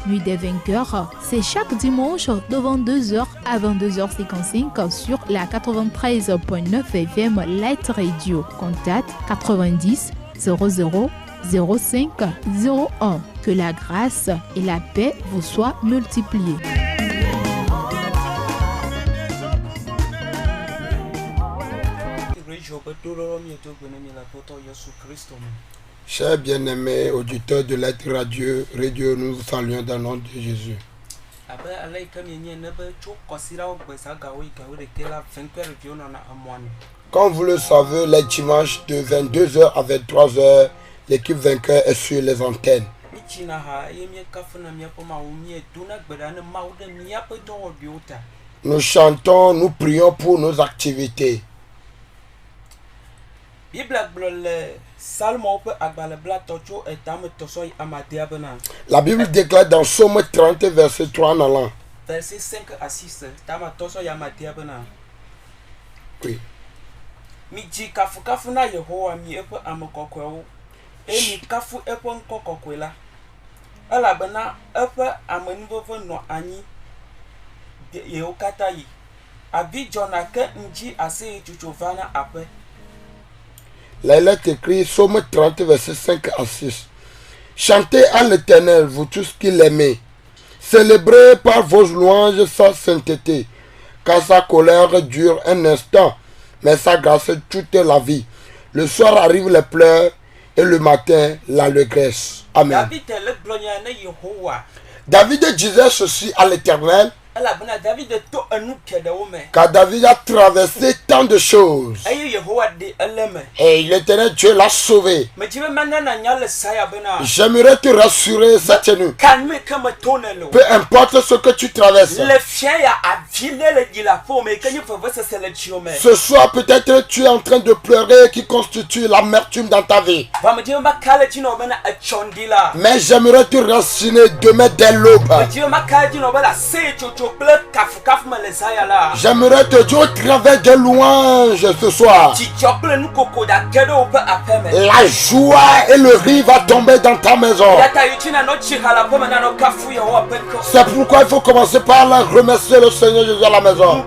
Nuit des vainqueurs, c'est chaque dimanche de 22h à 22h55 sur la 93.9 FM Light Radio. Contact 90 00 05 01. Que la grâce et la paix vous soient multipliées. Chers bien-aimés auditeurs de Light Radio, nous vous saluons dans le nom de Jésus. Comme vous le savez, les dimanches de 22h à 23h, l'équipe vainqueur est sur les antennes. Nous chantons, nous prions pour nos activités. La Bible déclare dans Somme 30, verset 3 en allant. Verset 5 à 6. Oui. Miji kafu na Yehowa mi epo amokokwewo. Emi kafu epo nkokokwela. Alabana epo amanivovo no anyi. Yeokata yi. Abi Jona ke nji ase chuchovana ape. La lettre écrit Somme 30, verset 5 à 6. Chantez à l'Éternel, vous tous qui l'aimez. Célébrez par vos louanges sa sainteté, car sa colère dure un instant, mais sa grâce toute la vie. Le soir arrivent les pleurs et le matin l'allégresse. Amen. David disait ceci à l'Éternel. Car David a traversé tant de choses. Et l'Éternel Dieu l'a sauvé. J'aimerais te rassurer cette nuit. Peu importe ce que tu traverses. Ce soir peut-être tu es en train de pleurer qui constitue l'amertume dans ta vie. Mais j'aimerais te rassurer demain dès l'aube. J'aimerais te dire au travers de louanges ce soir. La joie et le rire va tomber dans ta maison. C'est pourquoi il faut commencer par remercier le Seigneur Jésus à la maison.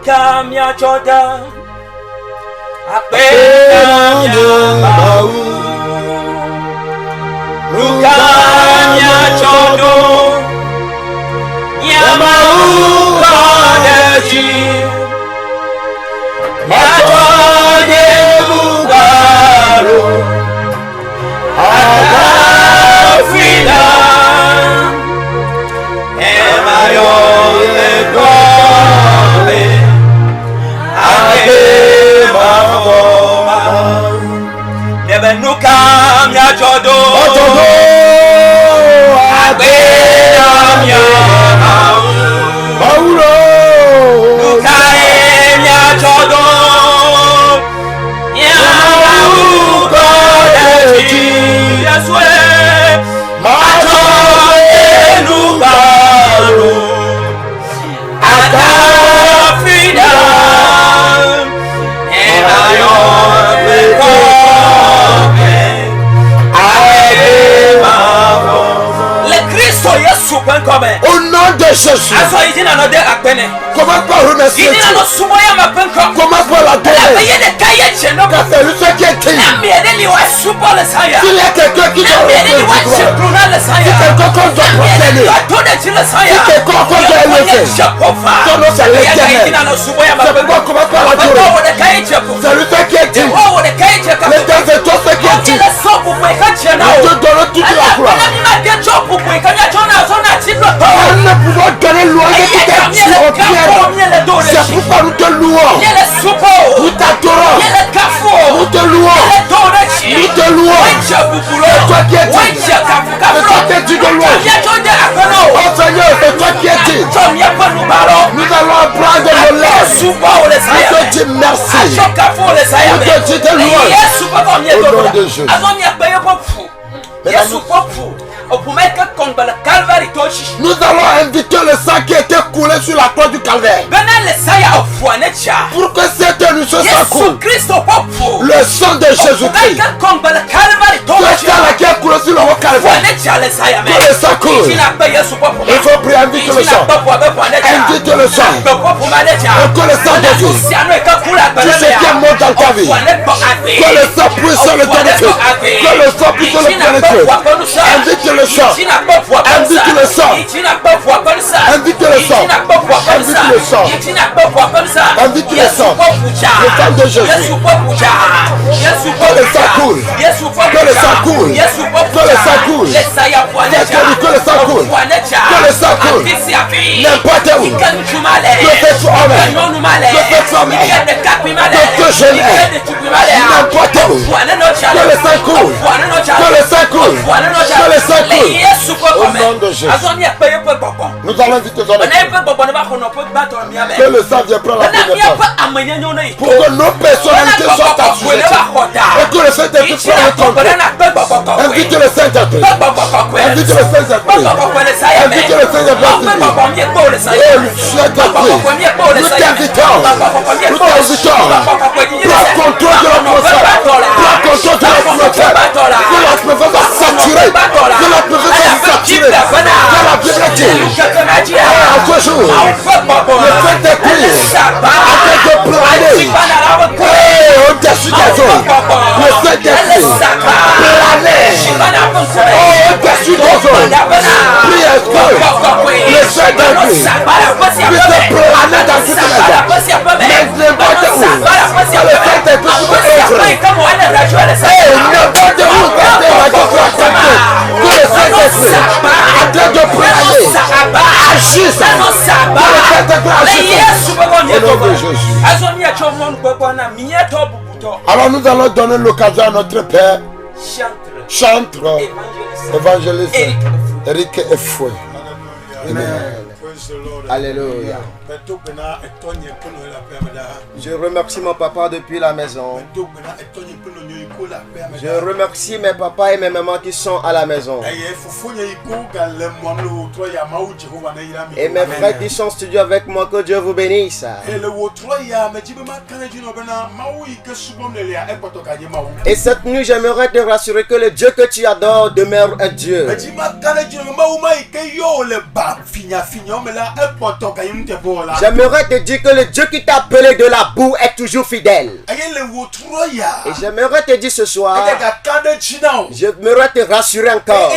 Au nom de Jésus, comment pas remercier Dieu? Comment pas l'adorer? Car c'est lui ce qui est dit. S'il y a quelqu'un qui doit remercier, si quelqu'un qu'on doit proclamer, si quelqu'un qu'on doit élever, son nom c'est l'Éternel. C'est pourquoi comment pas l'adorer? C'est lui ce qui est dit. L'Éternel c'est toi ce qui est dit. Nous te donnons toute la gloire. Nous ne pouvons donner louange qui t'est Dieu au Pierre. C'est pourquoi nous te louons. Nous t'adorons. Nous te louons. Nous te louons. C'est toi qui es dit. C'est toi qui es dit de louange. Oh Seigneur, c'est toi qui es dit. Nous allons prendre nos lèvres. Nous te disons merci. Nous te disons de louange. Au nom de Jésus. Nous allons inviter le sang qui était coulé sur la croix du calvaire. Pour que cette nuit ce sang coule. Le sang de Jésus-Christ. Le sang qui a coulé sur le calvaire. Que le sang coule. Il faut prier, invite le sang. Invite le sang. Que le sang de Jésus. Tout ce qui est mort dans ta vie. Que le sang puisse le pénétrer. Que le sang puisse le pénétrer. Invite le sang. Invite le sang. Invite le sang. Invite le sang. Invite le sang. Le sang de Jésus. Que le sang coule. Que le sang coule. Que le sang coule. Que le sang coule. Que le sang coule. N'importe où. Que fais tu homme. Que fais tu homme. Que je l'ai. N'importe où. Que le sang coule. Que le sang coule. Que le sang coule. Au nom de Jésus. Nous allons vite donner. Que le sang vienne prendre la première place. Pour que nos personnalités soient assujetties. Et que le Saint-Esprit soit le contrôle. Invite le Saint-Esprit. Invite le Saint-Esprit. Invite le Saint-Esprit. Oh, le Saint-Esprit. Nous t'invitons. Nous t'invitons. Prends contrôle de l'atmosphère. Prends contrôle de l'atmosphère. Que l'atmosphère va saturer. Que l'atmosphère va saturer. Que la Bible dit. À ce jour, le Saint-Esprit a été plané. Au-dessus des eaux. Le Saint-Esprit plané. Au-dessus des eaux. Priez que le Saint-Esprit puisse planer dans toutes les eaux. Mais n'importe où. Que le Saint-Esprit puisse œuvrer. N'importe où. Que le Saint-Esprit a été plané. Agisse. Alors nous allons donner l'occasion à notre Père, chantre, évangéliste Eric Efoué. Amen. Alléluia. Je remercie mon papa depuis la maison. Je remercie mes papas et mes mamans qui sont à la maison. Et mes frères qui sont en studio avec moi, que Dieu vous bénisse. Et cette nuit, j'aimerais te rassurer que le Dieu que tu adores demeure un Dieu. J'aimerais te dire que le Dieu qui t'a appelé de la boue est toujours fidèle. Et j'aimerais te dire ce soir, j'aimerais te rassurer encore,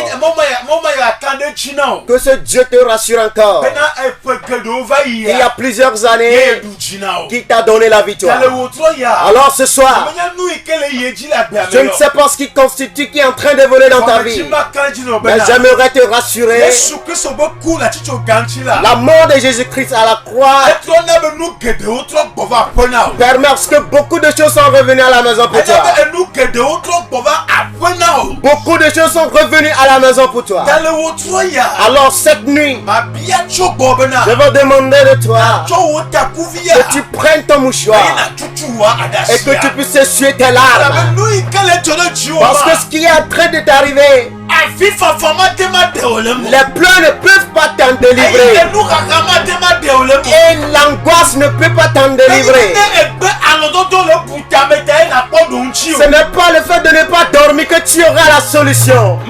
que ce Dieu te rassure encore. Il y a plusieurs années qui t'a donné la victoire. Alors ce soir, je ne sais pas ce qui constitue, qui est en train de voler dans ta vie, mais j'aimerais te rassurer. La mort de Jésus-Christ à la croix permet à ce que beaucoup de choses sont revenues à la maison pour toi. Beaucoup de choses sont revenues à la maison pour toi. Alors cette nuit, je vais demander de toi que tu prennes ton mouchoir et que tu puisses essuyer tes larmes. Parce que ce qui est en train de t'arriver, les pleurs ne peuvent pas t'en délivrer. Et l'angoisse ne peut pas t'en délivrer. Ce n'est pas le fait de ne pas dormir que tu auras la solution.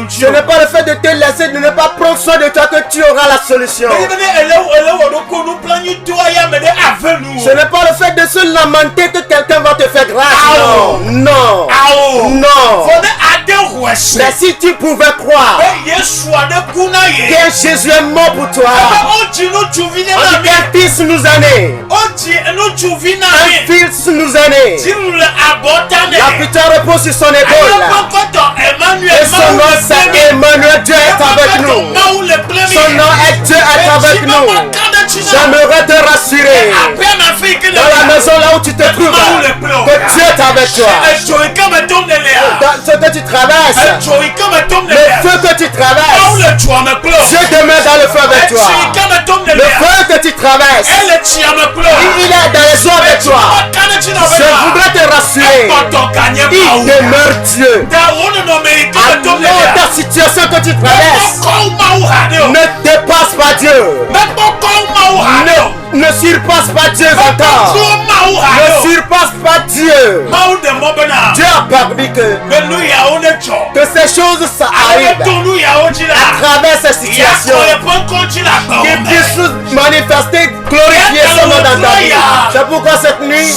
Ce n'est pas le fait de te laisser, de ne pas prendre soin de toi que tu auras la solution. Ce n'est pas le fait de se lamenter que quelqu'un va te faire grâce. Non. Non. Mais si tu pouvais croire que Jésus est mort pour toi, un fils nous a né. Un fils nous a né. La victoire repose sur son épaule. Et son nom c'est Emmanuel. Dieu est avec nous. Son nom est Dieu est avec nous. J'aimerais te rassurer. Dans la maison là où tu te trouves, que Dieu est avec toi. Dans ce que tu traverses, le feu que tu traverses, Dieu demeure dans le feu avec toi. Le feu que tu traverses, il est dans les eaux avec toi. Je voudrais te rassurer, il demeure Dieu. Alors ta situation que tu traverses ne dépasse pas Dieu. Ne ne surpasses pas Dieu encore. Ne surpasse pas Dieu. Dieu a permis que ces choses ça arrivent à travers ces situations. Qu'il puisse manifester, glorifier son nom dans ta vie. C'est pourquoi cette nuit,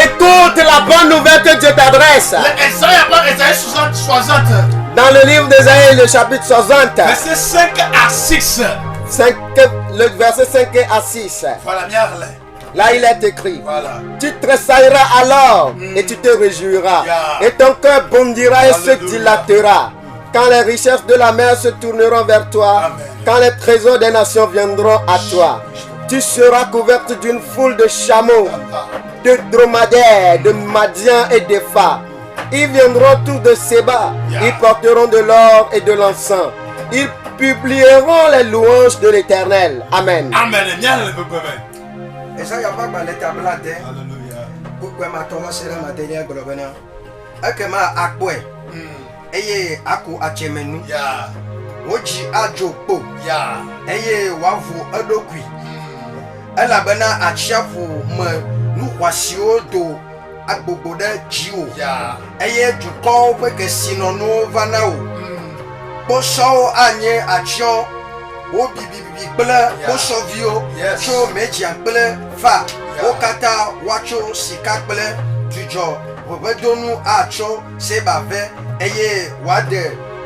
écoute la bonne nouvelle que Dieu t'adresse. Dans le livre d'Ésaïe, le chapitre 60, verset 5 à 6. Le verset 5 à 6. Là, il est écrit. Voilà. Tu tressailleras alors et tu te réjouiras. Et ton cœur bondira et se dilatera. Quand les richesses de la mer se tourneront vers toi, Amen. Quand les trésors des nations viendront à toi, tu seras couverte d'une foule de chameaux, de dromadaires, de madians et d'épha. Ils viendront tous de Séba. Ils porteront de l'or et de l'encens. Ils publieront les louanges de l'Éternel. Amen. Amen. Eye aku achemenu woji ajopo eye wavu edokui elabena achiafu me nukwasio do agbogbo de jiwo eye dukɔwo ƒe kesinɔnuwo va na wo kposɔwo anye atsiɔ wo bibibibi kple kposɔviwo tso medzia kple fa wo katã woatso sika kple dzudzɔ ʋeʋẽdonu atsɔ sebave eye wade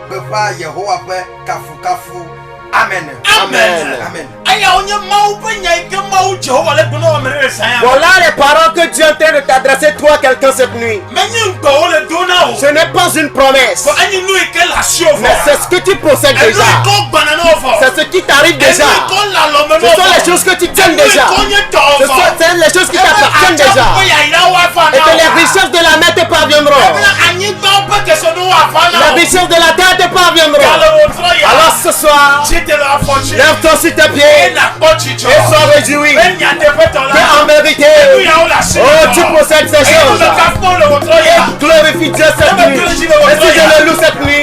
befa Yehowa ƒe kafukafu. Amen. Amen. Amen. Voilà les paroles que Dieu est en train de t'adresser toi quelqu'un cette nuit. Ce n'est pas une promesse, mais c'est ce que tu possèdes déjà. C'est ce qui t'arrive déjà. Ce sont les choses que tu tiens déjà. Ce sont les choses qui t'appartiennent déjà. Et que les richesses de la mer te parviendront. Les richesses de la terre te parviendront. Alors ce soir, lève-toi sur tes pieds et sois réjoui. Que en vérité, oh, tu possèdes ces choses. Et glorifie Dieu cette nuit. Et si je le loue cette nuit,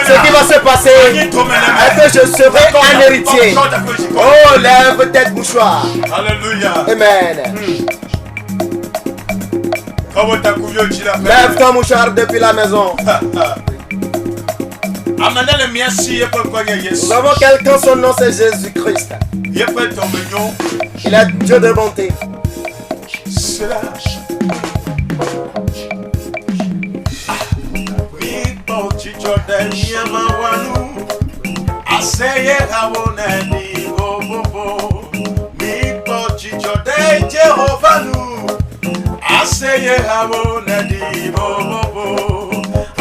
ce qui va se passer est que je serai un héritier. Oh, lève tête mouchoir. Amen. Lève ton mouchoir depuis la maison. Nous avons quelqu'un, son nom c'est Jésus-Christ. Il est Dieu de bonté.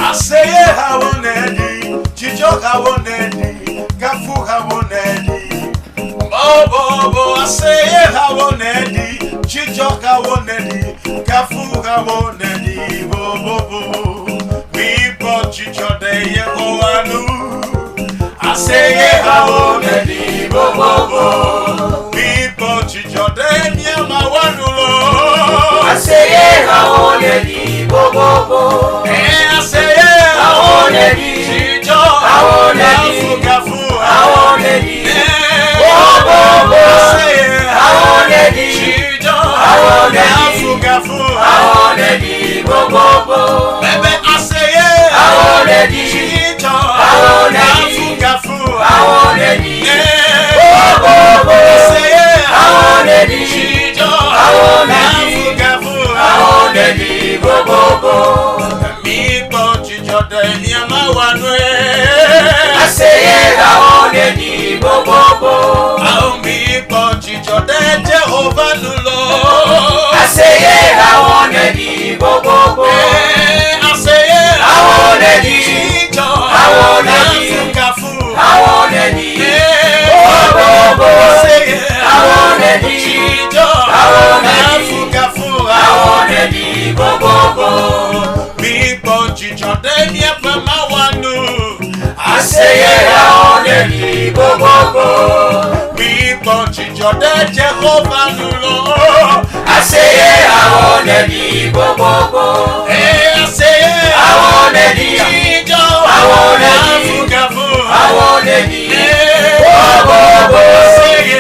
Aseye hawonedi, chicho hawonedi, kafu hawonedi. Bobo aseye hawonedi, chicho hawonedi, kafu hawonedi. Bobo mipo chicho de Yehoanu. Aseye hawonedi, bobo mipo chicho de Nyamawanulo. Aseye hawonedi, bobo. Chicho, kafu, bobo, Chicho, kafu, bobo, bebe aseye, Chicho, kafu, bobo, aseye, Chicho, kafu, bobo. Aseye hawonedi, bobo. Aomipo chicho de Jehovah nulo. Aseye hawonedi, bobo. Aseye hawonedi, chicho, kafu, bobo. Aseye hawonedi, chicho, kafu, bobo. Mipo chicho de Nyapa mawanu. Aseye hawonedi, bobo. Mipo chicho de Jehovah nulo. Aseye hawonedi, bobo. Aseye hawonedi, chicho, hawonedi, kafu, bobo. Aseye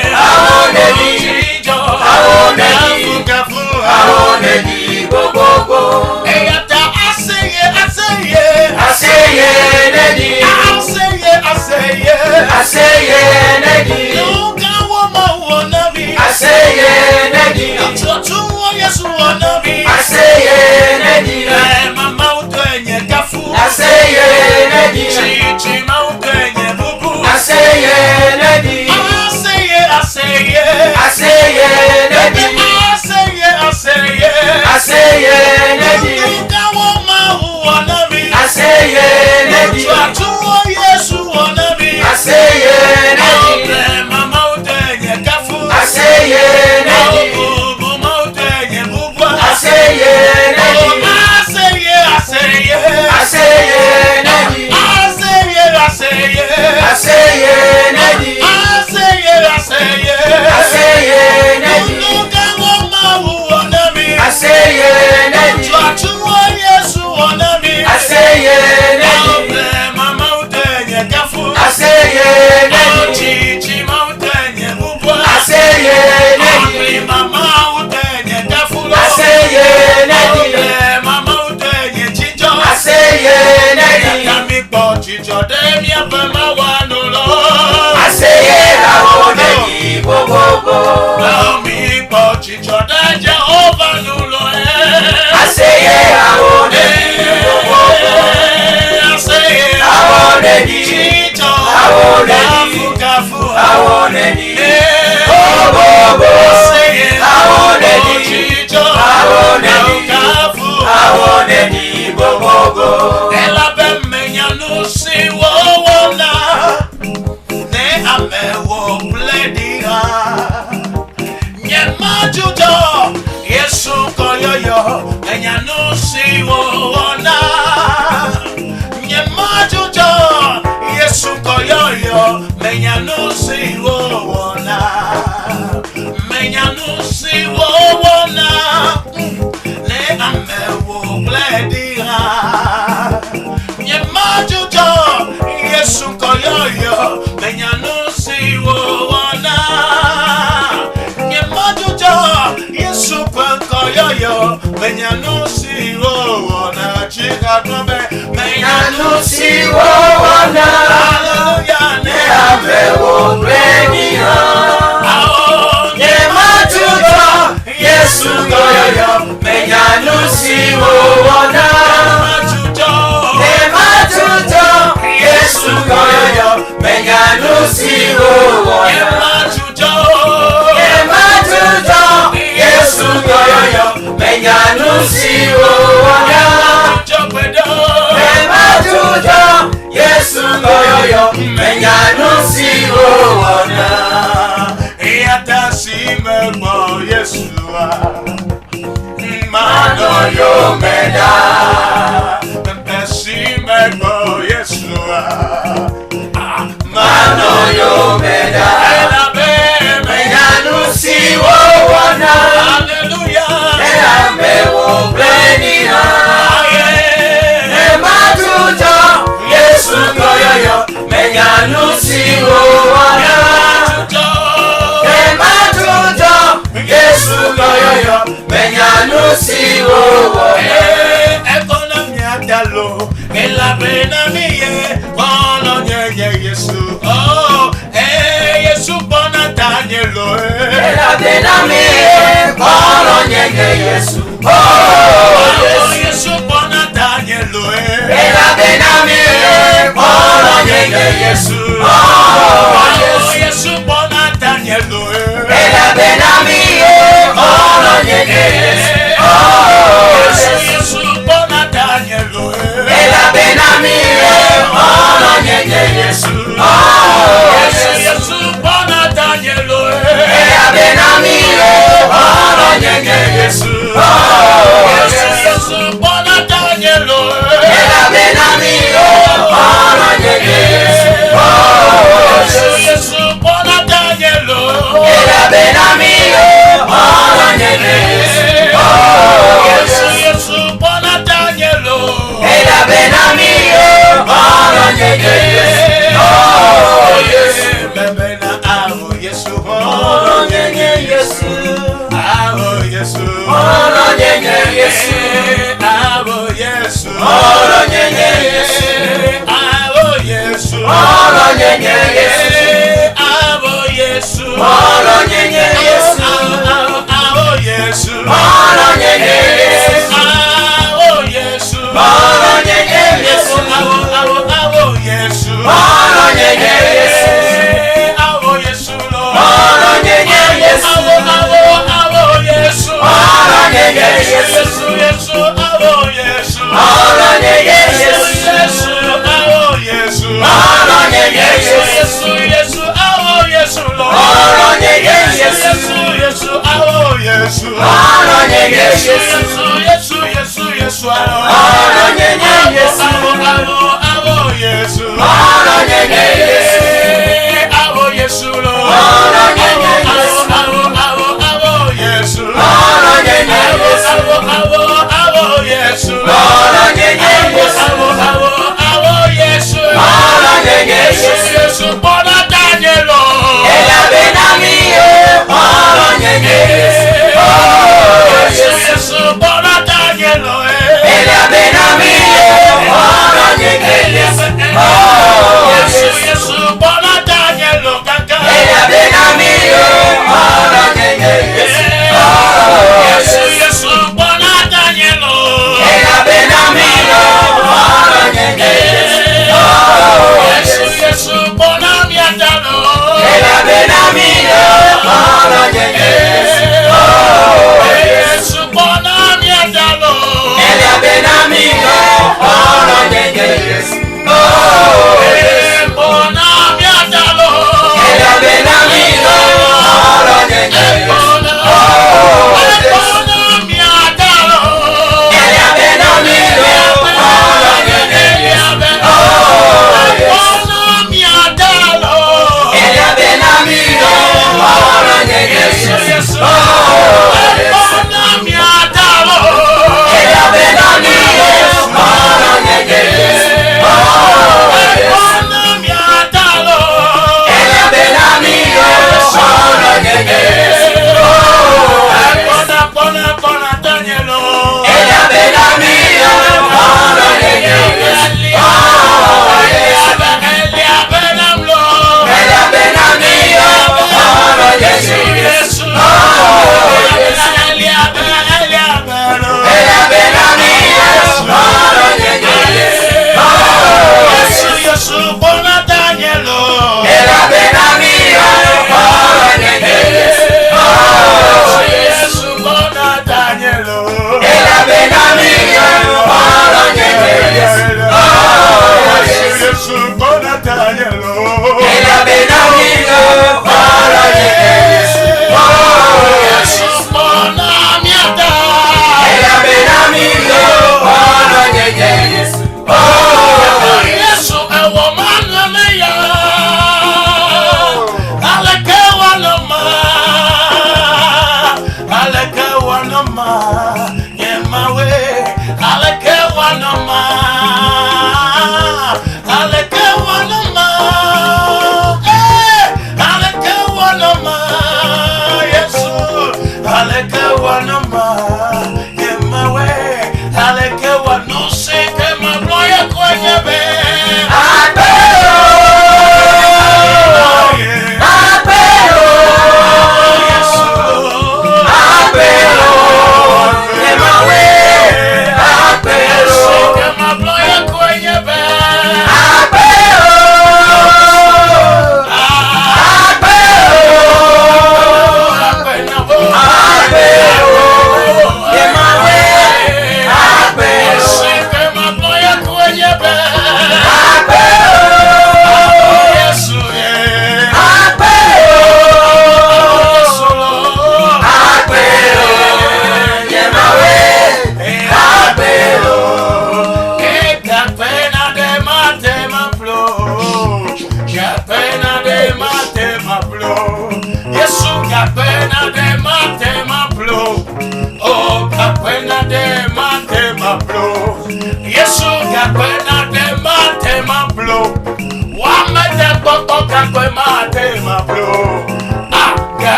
wanami. Aseye nedi. Tuatuo Yesu wanami. Aseye nedi. Mama utenye kafu. Aseye nedi. Mama utenye bubwa. Aseye nedi. Aseye, aseye. Aseye nedi. Aseye, aseye. Aseye nedi. Aseye, aseye. Aseye nedi. Unuka wama wanami. Aseye nedi. Tuatuo Yesu wanami. Aseye nedi. Mama utenye kafu. Aseye nedi. Chichi mautenye bubwa. Aseye nedi. Mama utenye kafu. Aseye nedi. Mama utenye chicho. Aseye nedi. Yami po chicho dem ya pema wanulo. Aseye rawo nedi bobobo. Yami po chicho dem Jehovah nulo. Aseye rawo nedi bobobo. Aseye Rawo nedi. chicho. Rawo nedi. Kafu. Rawo nedi. Bobobo. Aseye Rawo nedi. chicho. Rawo nedi. Kafu. Rawo nedi bobobo. Ela bemenya no si wona ne amewo bledia nye majudo Yesu koyoyo enya no si wona nye majudo Yesu koyoyo menya no si wona menya no si wona ne amewo bledia nye majudo Yesu koyoyo menya no si wona nye majudo Yesu koyoyo menya no si wona chika tobe menya no si wona. hallelujah ne Amewo blenia. Nye majudo. Yesu koyoyo. Menya nusi wona. Nye majudo. Yesu koyoyo. Menya nusi wona. Nye majudo. Yesu koyoyo. Menya nusi wona. Nye majudo. Yesu koyoyo. Menya nusi wona. Simemo Yeshua Mano yo meda. Simemo Yeshua Mano yo meda. Menya nusi wona. Hallelujah. Amewo blenia. Nye majudo. Yesu koyoyo. Menya nusi wona. Nye majudo. Yesu koyoyo. Menya nusi wona. Economy adalo. Ela pena miye. Kono nye Yesu. Oh, Yesu bona Danielo. Ela pena miye. Kono nye Yesu. Oh, Yesu bona Danielo. Ela pena miye. Kono nye Yesu. Oh, Yesu bona Danielo. Ela pena miye. Kono nye Yesu. Yesu bona Danielo. Ela pena miye. Kono nye Yesu. Yesu bona Danielo. Ela pena miye. Kono nye Yesu. Yesu bona Danielo. Ela pena miye. Kono nye Yesu. Yesu bona Danielo. Ela pena miye. Kono nye Yesu. Yesu bona Danielo. Ela pena miye. Kono nye Yesu. Bebe na amo Yesu. Kono nye Yesu. Amo Yesu. Kono nye Yesu. Amo Yesu. Kono nye Yesu. Amo Yesu. Kono nye Yesu. Amo Yesu. Kono nye Yesu. Amo Yesu.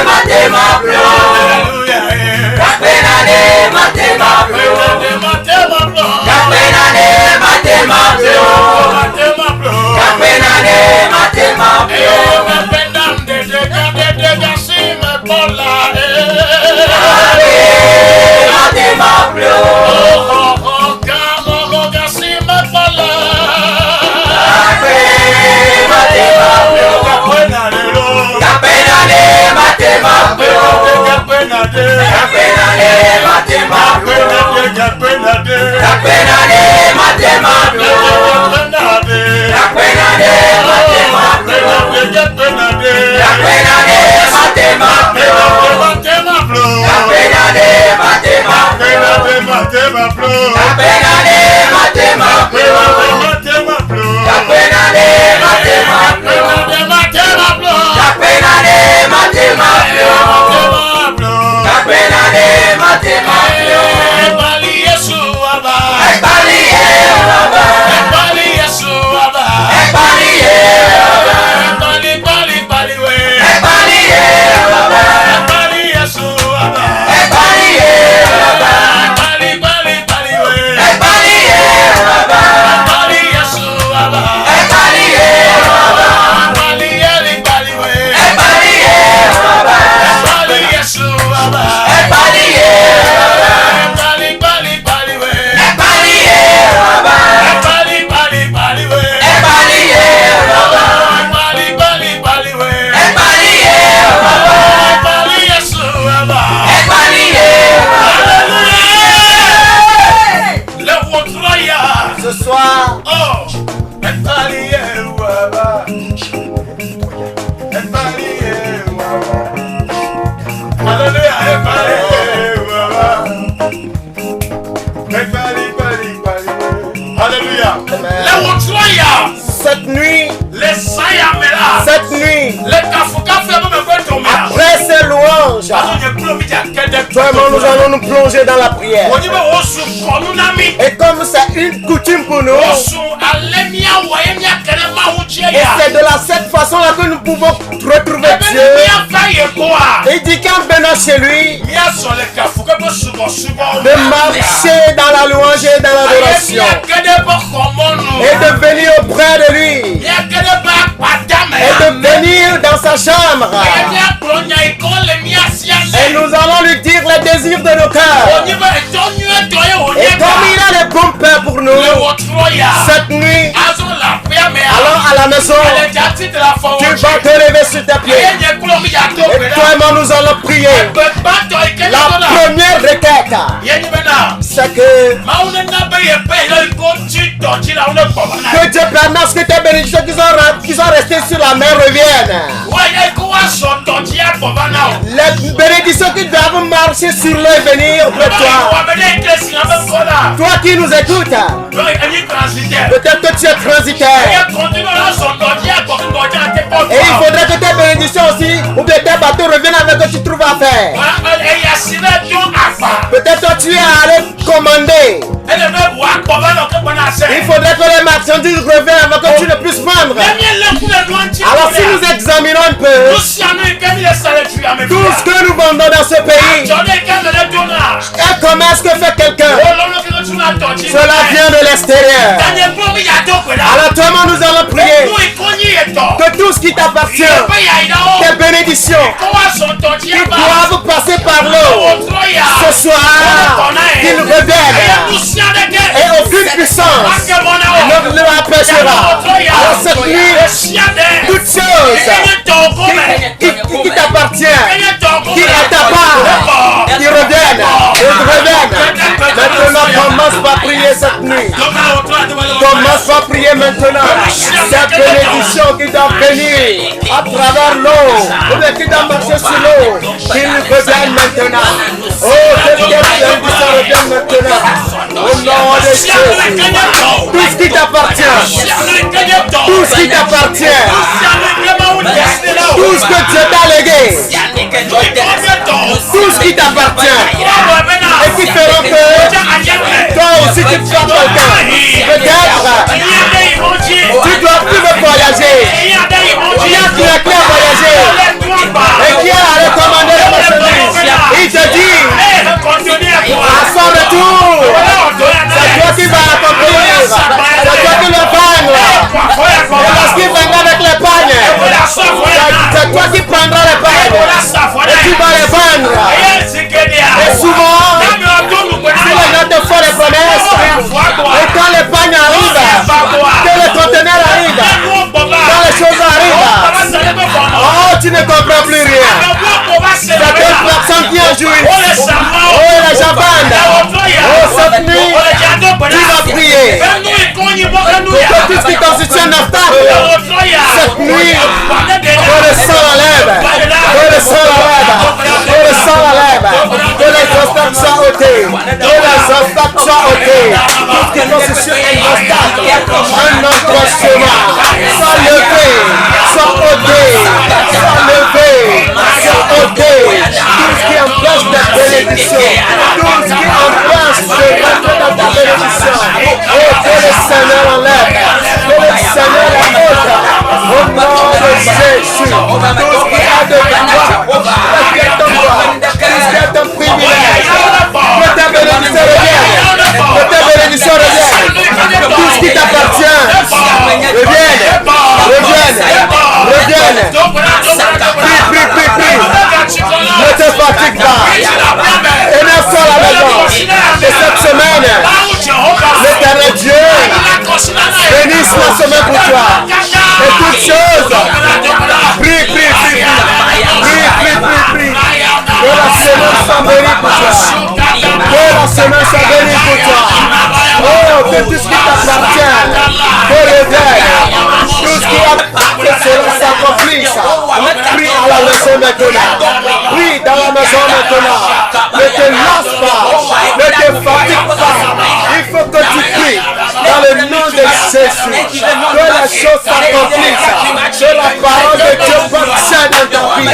Matema Cette nuit, après ces louanges, vraiment nous allons nous plonger dans la prière. Et comme c'est une coutume pour nous, et c'est de cette façon-là que nous pouvons retrouver Dieu. Il dit qu'en venant chez lui, de marcher dans la louange et dans l'adoration, et de venir auprès de lui, et de venir dans sa chambre, et nous allons lui dire les désirs de nos cœurs. Et comme il a les bons pères pour nous, cette nuit, allons à la maison, tu vas te lever sur tes pieds. Et toi et moi nous allons prier. La première requête, c'est que Dieu permette que tes bénédictions qui sont restées sur la mer reviennent. Les bénédictions qui doivent marcher sur l'eau et venir de toi. Toi qui nous écoutes, peut-être que tu es transitaire. Et il faudrait que tes bénédictions aussi, ou bien tes bateaux reviennent avec ce que tu trouves à faire. Peut-être que tu es allé commander. Il faudrait que les marchandises reviennent avant que tu ne puisses vendre. Alors si nous examinons un peu tout ce que nous vendons dans ce pays, et comment est-ce que fait quelqu'un, cela vient de l'extérieur. Alors toi nous allons prier que tout ce qui t'appartient, tes bénédictions, qui doivent passer par l'eau, ce soir, qu'ils reviennent. Et aucune puissance ne l'empêchera. Alors cette nuit, toutes choses qui t'appartiennent, qui est ta part, qui reviennent, Maintenant, commence par prier cette nuit. Commence par prier maintenant. Cette bénédiction qui doit venir à travers l'eau, ou bien qui doit marcher sur l'eau, qu'il revienne maintenant. Oh, que cette bénédiction revienne maintenant. Au nom de Jésus. Tout ce qui t'appartient. Tout ce qui t'appartient. Tout ce que Dieu t'a légué. Tout ce qui t'appartient. Et qui feront que toi aussi tu sois quelqu'un. Peut-être tu dois plus me voyager. Il y a qui a voyager et qui a recommandé la marchandise. Il te dit à toi qui prendras les pailles et tu vas les vendre. Et souvent, si les gens te font les promesses, et quand les pagnes arrivent, que le conteneur arrive, quand les choses arrivent, oh, tu ne comprends plus rien. Certaines personnes qui ont joui, oh, les gens vendent, oh, cette nuit, tu vas prier. Pour tout ce qui constitue un obstacle, cette nuit, que le sang enlève, que le sang enlève, que le sang enlève, que les obstacles soient ôtés, que les obstacles soient ôtés, tout ce qui constitue un obstacle, un encrochement, soit levé, soit ôté, soit levé, soit ôté, tout ce qui empêche ta bénédiction, tout ce qui empêche de rentrer dans ta bénédiction, oh, que le Seigneur enlève, que le Seigneur ôte, au nom de Jésus, tout ce qui a de toi, qui est ton droit, tout ce qui est ton privilège, que ta bénédiction revienne, que ta bénédiction revienne, tout ce qui t'appartient, revienne, revienne, revienne, prie, ne te fatigue pas, énerve-toi à la maison, et cette semaine, l'Éternel Dieu bénisse la semaine pour toi, et toutes choses, prie, que la semaine soit bénie pour toi, que la semaine soit bénie pour toi, oh, que tout ce qui t'appartient, que revienne, tout ce qui a, que cela s'accomplisse, prie à la maison maintenant, prie dans la maison maintenant, ne te lâche pas, ne te fatigue pas, il faut que tu pries dans le nom de Jésus, que la chose s'accomplisse, que la parole de Dieu fonctionne dans ta vie,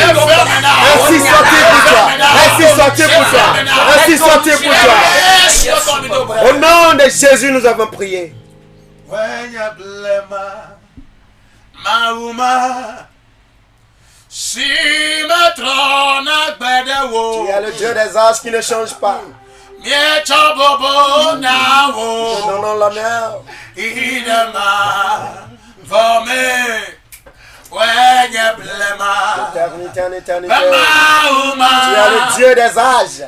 ainsi soit-il pour toi, ainsi soit-il pour toi, ainsi soit-il pour toi. Au nom de Jésus, nous avons prié. Tu es le Dieu des âges qui ne change pas. Nous donnons l'honneur. D'éternité en éternité. Tu es le Dieu des âges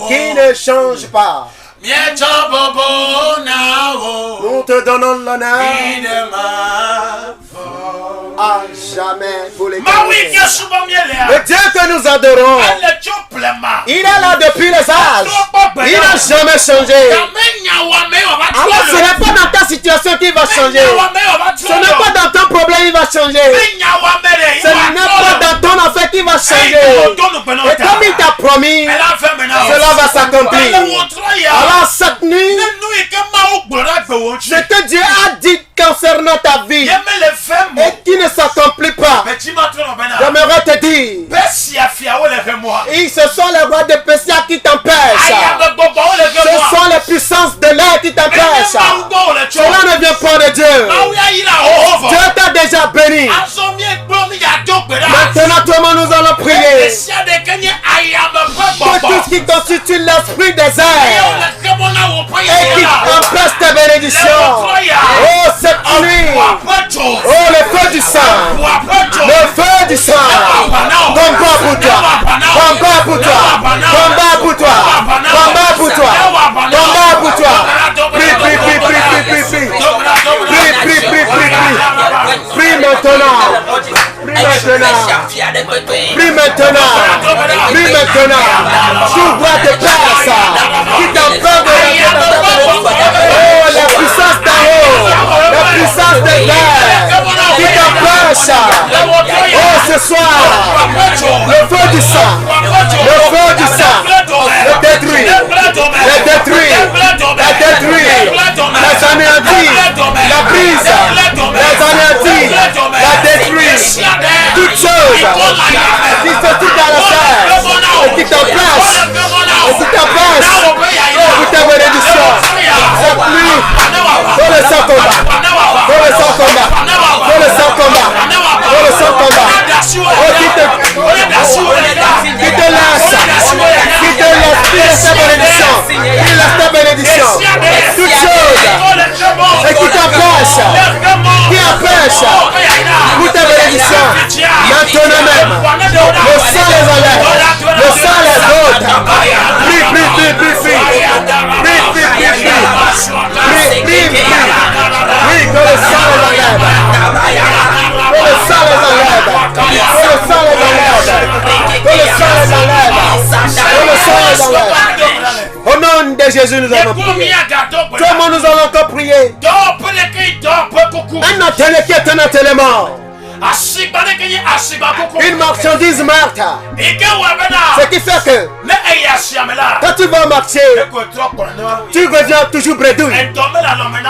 qui ne change pas. Nous te donnons l'honneur à jamais pour l'éternité. Le Dieu que nous adorons, il est là depuis les âges. Il n'a jamais changé. Alors ce n'est pas dans ta situation qu'il va changer. Ce n'est pas dans ton problème qu'il va changer. Ce n'est pas dans ton affaire qu'il va changer. Et comme il t'a promis, cela va s'accomplir. Alors cette nuit, ce que Dieu a dit concernant ta vie et qui ne s'accomplit pas, j'aimerais te dire, ce sont les rois de Persia qui t'empêchent. Ce sont les puissances de l'air qui t'empêchent. Cela ne vient pas de Dieu. Dieu t'a déjà béni. Maintenant, toi, nous allons prier que tout ce qui constitue l'esprit des airs et qui empêche ta bénédiction, oh, cette nuit, oh, le feu du sang, le feu du sang, combat pour toi, combat pour toi, combat pour toi, combat pour toi, combat pour toi. Prie maintenant. Prie maintenant. Tu vois tes pères qui t'empêchent de rentrer dans ta bénédiction. Oh, la puissance d'en haut, la puissance de l'air qui t'empêche. Oh, ce soir, le feu du sang, le détruit, les anéantis, la brise, les anéantis, la détruit, toutes choses qui se trouvent à la terre et qui t'empêchent, pour ta bénédiction. Cette nuit, pour le sang combat, oh, qui te laisse ta bénédiction, toute chose et qui t'empêche, qui empêche prêches, pour tes bénédictions. Maintenant même, le sang les enlève, le sang les ôte. Prie, prie, prie, prie, prie. Prie, prie, prie, prie. Prie, prie, prie. Oui, que le sang les enlève. Que le sang les enlève. Que le sang les enlève. Que le sang les enlève. Que le sang les enlève. Au nom de Jésus, nous allons prier. Comment nous allons encore prier? Un atelier qui est un atelier. Une marchandise morte. Ce qui fait que quand tu vas marcher, tu reviens toujours bredouille.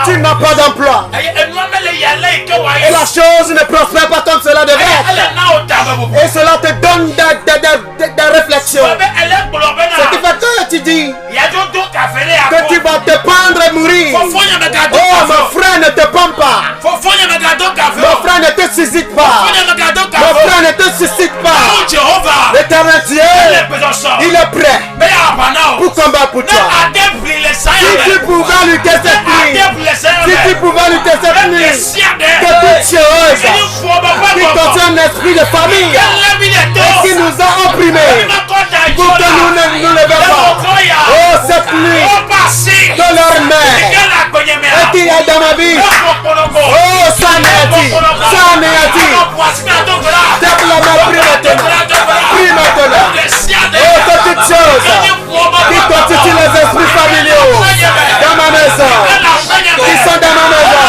Tu n'as pas d'emploi. Et la chose ne prospère pas comme cela devrait être. Et cela te donne des réflexions. Ce qui fait que tu dis que tu vas te pendre et mourir. Oh, mon frère, ne te pends pas. Mon frère, ne te suscite pas. Mon frère, ne te suscite pas. L'éternel Dieu, il est prêt pour combattre pour toi. Si tu pouvais lutter cette nuit, si tu pouvais lutter cette nuit, que toute chose qui contient un esprit de famille et qui nous a opprimés pour que nous ne nous levions pas. Oh, cette nuit, de leur mère et qui est dans ma vie. Oh, ça néantit, ça néantit. Tape la main, prie maintenant. Prie maintenant. Oh, que toute chose qui constitue les esprits familiaux dans ma maison, qui sont dans ma maison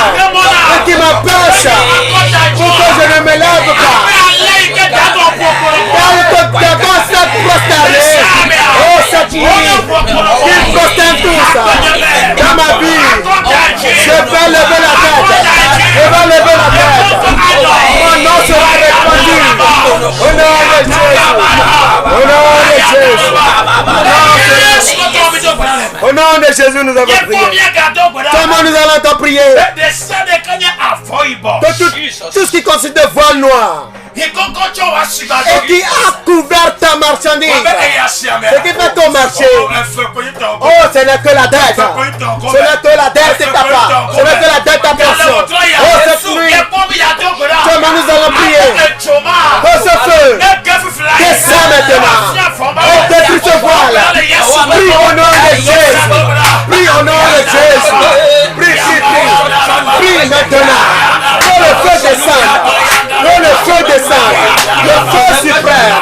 et qui m'empêchent pour que je ne me lève pas. Dans cette prosterner, oh, cette nuit, qui prosterne tous dans ma vie, je vais lever la tête. Je vais lever la tête. Mon nom sera répandu. Au nom de Jésus. Au nom de Jésus. Au nom de Jésus, nous avons prié. Comment nous allons t'en prier? Tout ce qui consiste de voile noir et qui a couvert ta marchandise, ce qui fait ton marché. Oh, ce n'est que la dette. Ce n'est que la dette et ta part. Ce n'est que la dette ta portion. Oh, cette nuit, comment nous allons prier? Oh, ce feu, descends maintenant. Oh, détruis ce voile. Prie au nom de Jésus. Prie au nom de Jésus. Prie, prie, prie. Prie maintenant. Que le feu descende. Que le feu descende. Le feu suprême.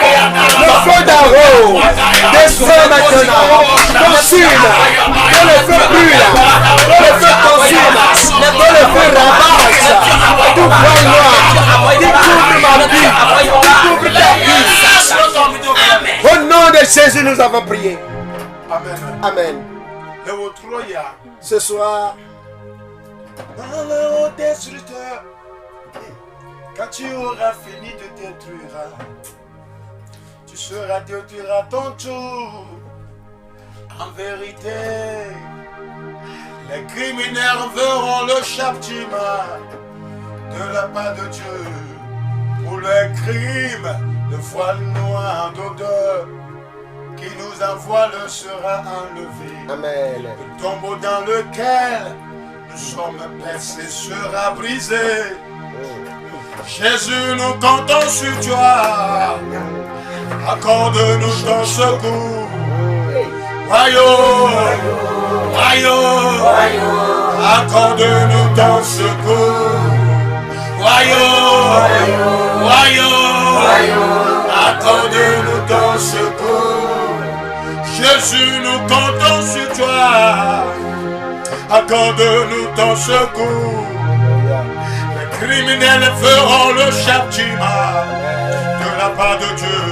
Le feu d'Aro. Descend maintenant. Consume. Que le feu brûle. Que le feu consume. Que le feu ravage. Tout voile noir. Qui couvre ma vie. Qui couvre ta vie. Au nom de Jésus, nous avons prié. Amen. Amen. Ce soir, dans le haut destructeur, quand tu auras fini de détruire, tu seras détruit à ton tour. En vérité, les criminels verront le châtiment de la part de Dieu pour les crimes de voile noir d'odeur qui nous envoie sera enlevé. Amen. Le tombeau dans lequel nous sommes percés sera brisé. Jésus, nous comptons sur toi. Accorde-nous ton secours. Royaume, royaume, accorde-nous ton secours. Royaume, royaume, accorde-nous ton secours. Jésus, nous comptons sur toi. Accorde-nous ton secours. Les criminels feront le châtiment de la part de Dieu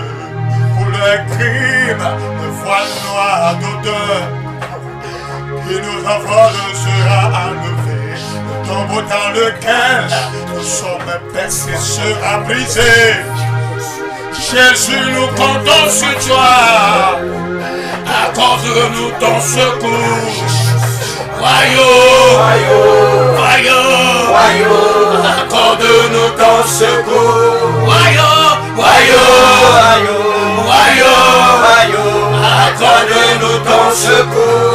pour les crimes de voile noir d'odeur qui nous envole sera enlevé. Le tombeau dans lequel nous sommes percés sera brisé. Jésus, nous comptons sur toi. Accorde-nous ton secours. Royaume, royaume, accorde-nous ton secours. Royaume, royaume, accorde-nous ton secours.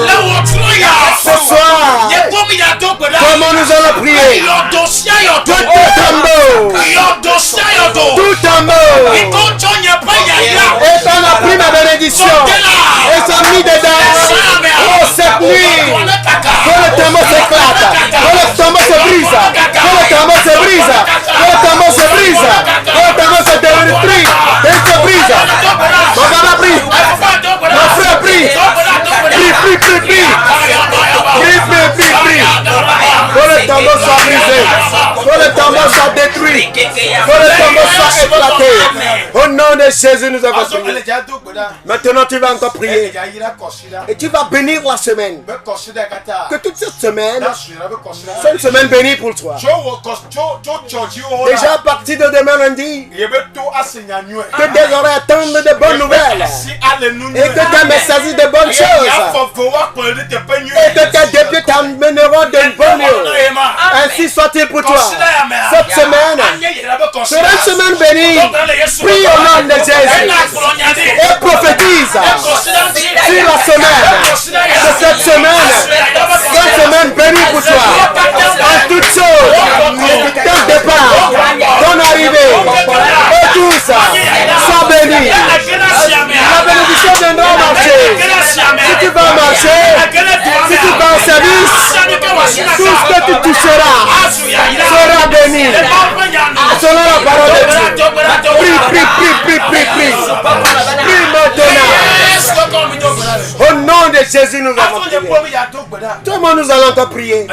Ce soir, comment nous allons prier? Tout amour. Et t'en as pris ma bénédiction. Et ça mis dedans. Oh, cette nuit. Que le tambour s'éclate. Que le tambour se brise. Que le tambour se brise. Que le tambour se brise. Que le tambour se détruit. Et se brise. Mon papa prie. Mon frère prie. Prie. Que le tambour soit brisé. Que le tambour soit détruit. Que le tambour soit éclaté. Au nom de Jésus, nous avons prié. Maintenant, tu vas encore prier. Et tu vas bénir la semaine. Que toute cette semaine soit une semaine bénie pour toi. Déjà à partir de demain lundi, que tes oreilles attendent de bonnes nouvelles. Et que tes messages de bonnes choses. Et que tes députés t'amèneront de bonnes news. Ainsi soit-il pour toi. Cette semaine sera une semaine bénie. Prie au nom de Jésus. Et prophétise sur la semaine. De cette semaine. Une semaine bénie pour toi. En toutes choses. Ton départ. Ton arrivée. Et tout ça. Sois béni. La bénédiction viendra marcher. Si tu vas marcher. Si tu vas en service. Tout ce que tu toucheras sera béni. Selon la parole de Dieu. Prie maintenant. Au nom de Jésus, nous allons prier. Tout le monde, nous allons encore prier.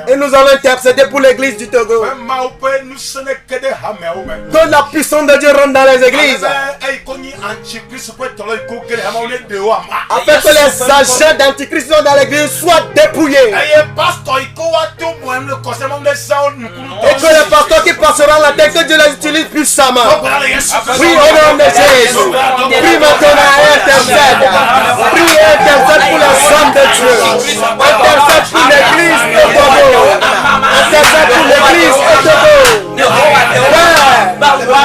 Et nous allons intercéder pour l'église du Togo. Que la puissance de Dieu rentre dans les églises. Afin que les agents d'Antichrist dans l'église soient dépouillés. Et que les pasteurs qui passeront la tête, que Dieu les utilise puissamment. Oui, au nom de Jésus. Prie maintenant et intercède. Prie et intercède pour les hommes de Dieu. Intercède pour l'église de Togo. Intercède pour l'église de Togo. Père,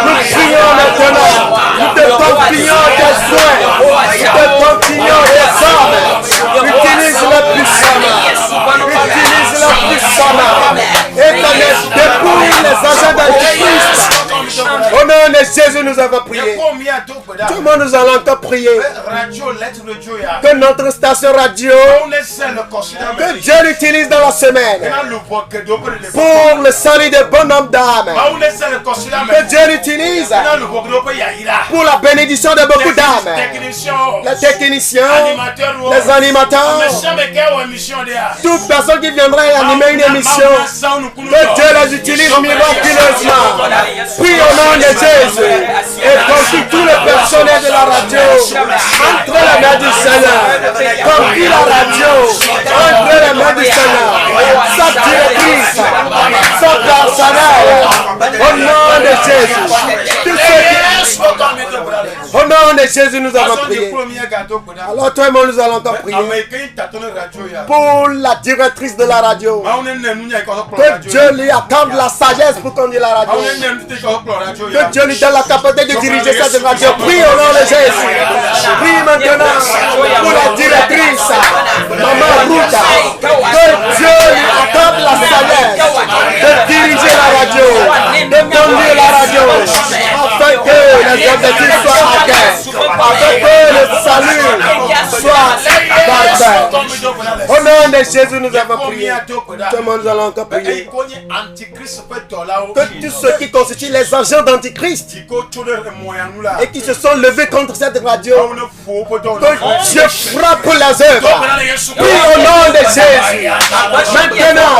nous prions maintenant. Nous te confions tes soins. Nous te confions tes hommes. Utilise-le puissamment. Utilise-le puissamment. Et qu'on dépouille les agents d'Antichrist. Au nom de Jésus, nous avons prié. Tout le monde, nous allons encore prier. Que notre station radio, que Dieu l'utilise dans la semaine pour le salut des bons hommes d'âme. Que Dieu l'utilise pour la bénédiction de beaucoup d'âmes. Les techniciens, les animateurs, toute personne qui viendrait animer une émission, que Dieu les utilise miraculeusement. Prie au nom de Jésus et confie tout le personnel de la radio entre les mains du Seigneur. Confie la radio entre les mains du Seigneur. Sa directrice, son personnel, au nom de Jésus. Tout ce qui... Au nom de Jésus, nous avons prié. Alors toi et moi, nous allons encore prier pour la directrice de la radio. Que Dieu lui accorde la sagesse pour conduire la radio. Que Dieu lui donne la capacité de diriger cette radio. Prie au nom de Jésus. Prie maintenant pour la directrice, Maman Ruta. Que Dieu lui accorde la sagesse de diriger la radio, de conduire la radio, afin que les objectifs soient atteints, afin que le salut soit parfait. Au nom de Jésus, nous avons prié. Tout le monde, nous allons encore prier. Que tous ceux qui constituent les agents d'Antichrist et qui se sont levés contre cette radio, que Dieu frappe les œuvres. Prie au nom de Jésus. Maintenant,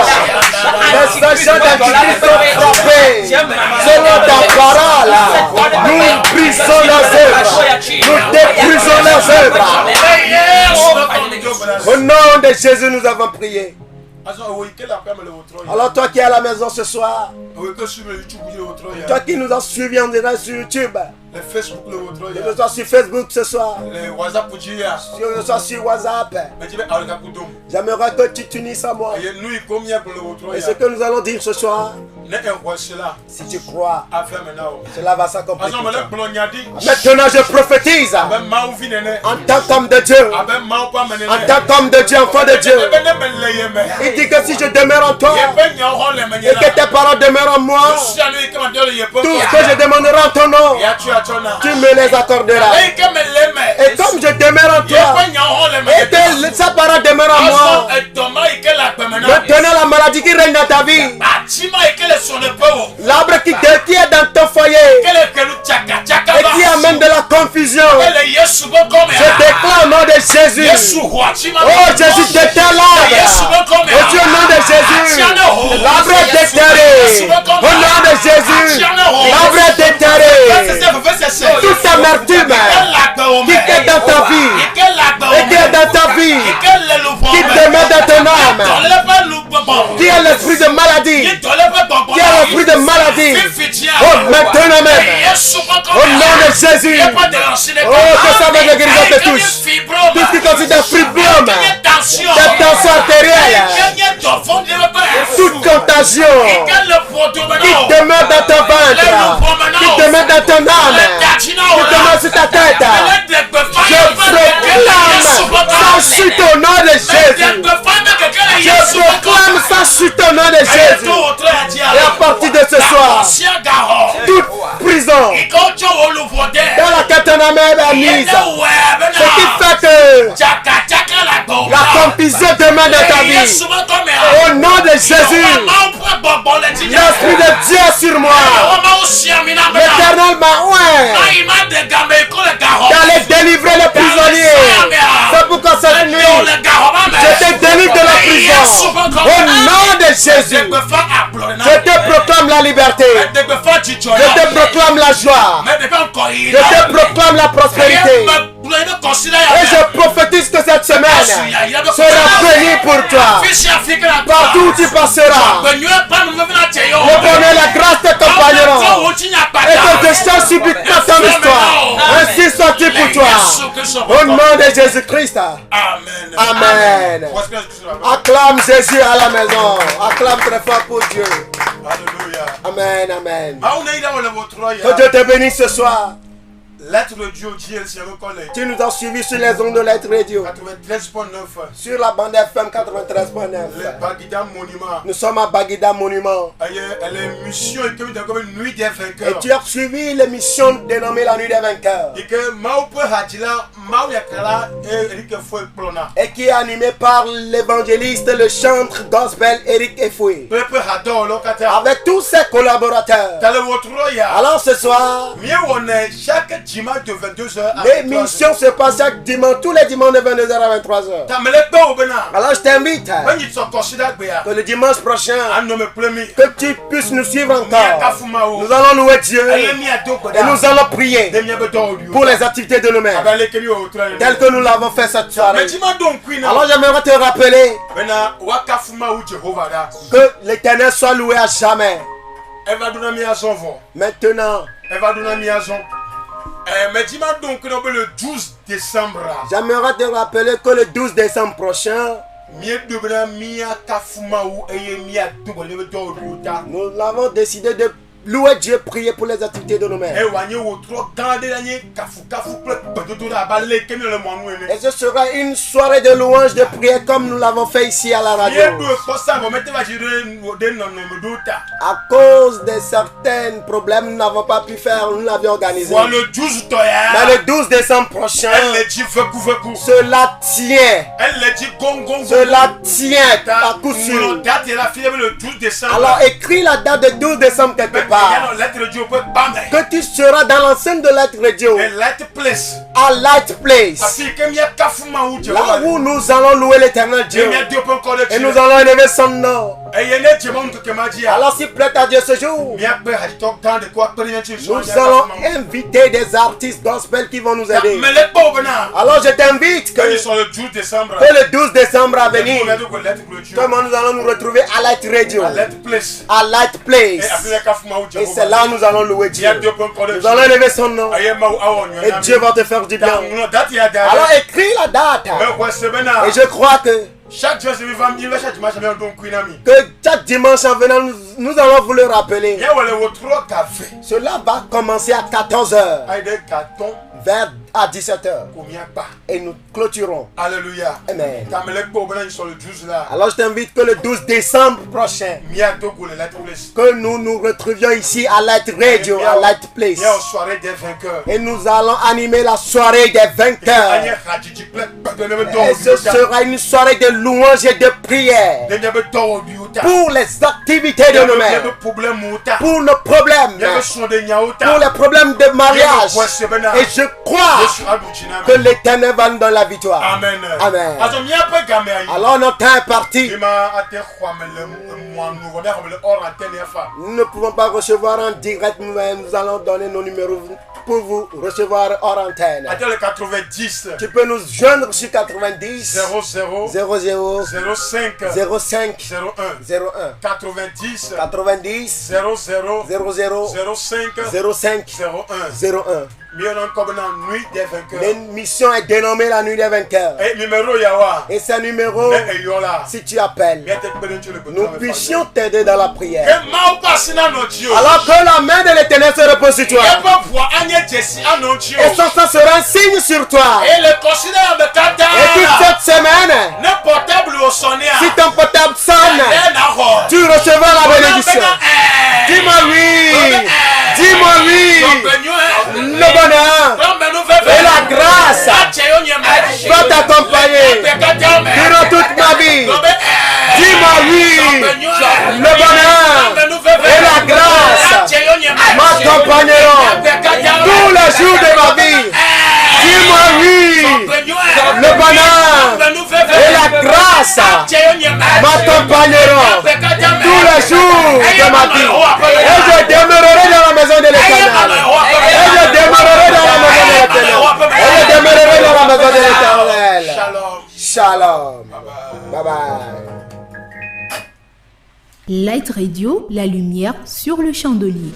les agents d'Antichrist sont frappés. Selon ta parole, nous brisons leurs œuvres. Nous détruisons leurs œuvres. Au nom de Jésus, nous avons prié. Alors toi qui es à la maison ce soir, toi qui nous as suivis en direct sur YouTube, Le Facebook, le autre. Je sois sur Facebook ce soir. Le WhatsApp, je sois sur WhatsApp. J'aimerais que tu t'unisses à moi. Et ce que nous allons dire ce soir, si tu crois, cela va s'accomplir. Maintenant je prophétise en tant qu'homme de Dieu, en tant qu'homme de Dieu, enfant de Dieu. Il dit que si je demeure en toi et que tes paroles demeurent en moi, tout ce que je demanderai en ton nom, tu me les accorderas. Et comme je demeure en toi et que sa parole demeure en moi, maintenant la maladie qui règne dans ta vie, l'arbre qui est dans ton foyer et qui amène de la confusion, je déclare au nom de Jésus. Oh Jésus, déterre l'arbre. Au nom de Jésus, l'arbre est déterré. Au nom de Jésus, l'arbre est déterré. Toute amertume qui est dans ta vie et qui est dans ta vie, qui te met dans ton âme, qui est l'esprit de maladie, qui est l'esprit de maladie, oh maintenant même, au nom de Jésus, oh que ça va de guérison te touche. Tout ce qui consiste à fibrome, des tensions artérielles, toute contagion qui te met dans ton ventre, qui te met dans ton âme, qui te met sur ta tête, je proclame ça chute au nom de Jésus. Je proclame ça chute au nom de Jésus. Et à partir de ce soir, toute prison dans laquelle ton âme est mise, ce qui fait que la confusion demeure dans ta vie, au nom de Jésus, l'Esprit de Dieu est sur moi. L'Éternel m'a oint d'aller délivrer les prisonniers. C'est pourquoi cette nuit, je te délivre de la prison. Au nom de Jésus, je te proclame la liberté. Je te proclame la joie. Je te proclame la prospérité. Et je prophétise que cette semaine sera bénie pour toi. Partout où tu passeras, le bonheur et la grâce t'accompagneront. Et que je change subitement ton histoire. Ainsi soit-il pour toi. Au nom de Jésus-Christ. Amen. Acclame Jésus à la maison. Acclame très fort pour Dieu. Amen, amen. Que Dieu te bénisse ce soir. Lettre de Dieu, JLC reconnaît. Tu nous as suivis sur les ondes de Lettre Radio. 93.9. Sur la bande FM 93.9. Le Bagida Monument. Nous sommes à Bagida Monument. L'émission est comme une nuit des vainqueurs. Et tu as suivi l'émission dénommée La Nuit des Vainqueurs. Et qui est animée par l'évangéliste, le chantre gospel Eric Efoué. Avec tous ses collaborateurs. Alors ce soir, chaque dimanche de 22h à 23h. L'émission se passe chaque dimanche, tous les dimanches de 22h à 23h. Alors je t'invite que le dimanche prochain, que tu puisses nous suivre encore. Nous allons louer Dieu et nous allons prier pour les activités de nos-mêmes telles que nous l'avons fait cette soirée. Alors j'aimerais te rappeler que l'Éternel soit loué à jamais. Maintenant, mais dis-moi donc que le 12 décembre. J'aimerais te rappeler que le 12 décembre prochain, nous l'avons décidé de louer Dieu, prier pour les activités de nos-mêmes. Et ce sera une soirée de louange, de prière comme nous l'avons fait ici à la radio. À cause de certains problèmes, nous n'avons pas pu faire, nous l'avions organisé. Mais le 12 décembre prochain, cela tient. Cela tient à coup sûr. Alors écris la date de 12 décembre quelque part. Que tu seras dans l'enceinte de Lettre Radio. À Light Place. Là où nous allons louer l'Éternel Dieu. Et nous allons élever son nom. Alors s'il plaît à Dieu ce jour, nous allons inviter des artistes gospel qui vont nous aider. Alors je t'invite que le 12 décembre à venir, comment nous allons nous retrouver à Light Radio. À Light Place. Et c'est là où nous allons louer Dieu. Nous allons élever son nom. Et Dieu va te faire du bien. Alors écris la date. Et je crois que chaque dimanche en venant, nous allons vous le rappeler. Cela va commencer à 14h. Vers à 17h. Et nous clôturons. Alléluia. Amen. Alors je t'invite que le 12 décembre prochain, que nous nous retrouvions ici à Light Radio, à Light Place. Et nous allons animer la soirée des vainqueurs. Et ce sera une soirée de louanges et de prières. Pour les activités de nous-mêmes. Pour nos problèmes. Pour les problèmes de mariage. Et je crois que l'Éternel va nous donner la victoire. Amen. Amen. Alors notre temps est parti. Nous ne pouvons pas recevoir en direct, mais nous allons donner nos numéros pour vous recevoir hors antenne. Tu peux nous joindre sur 90 00 05 01 90 00 05 01. L'émission est dénommée la nuit des vainqueurs. Et ce numéro, si tu appelles, nous puissions t'aider dans la prière. Alors que la main de l'Éternel se repose sur toi. Et son sang sera un signe sur toi. Et toute cette semaine, si ton portable sonne, tu recevras la bénédiction. Dis-moi oui. Dis-moi oui. Le bonheur et la grâce va t'accompagner durant toute ma vie. Dis-moi oui. Le bonheur et la grâce m'accompagneront tous les jours de ma vie. Dis-moi oui. Le bonheur et la grâce m'accompagneront tous les jours de ma vie. Et je demeurerai dans la maison de l'Éternel. Et je demeurerai dans la maison de l'Éternel. Et je demeurerai dans la maison de l'Éternel. Shalom. Bye bye. Light Radio, la lumière sur le chandelier.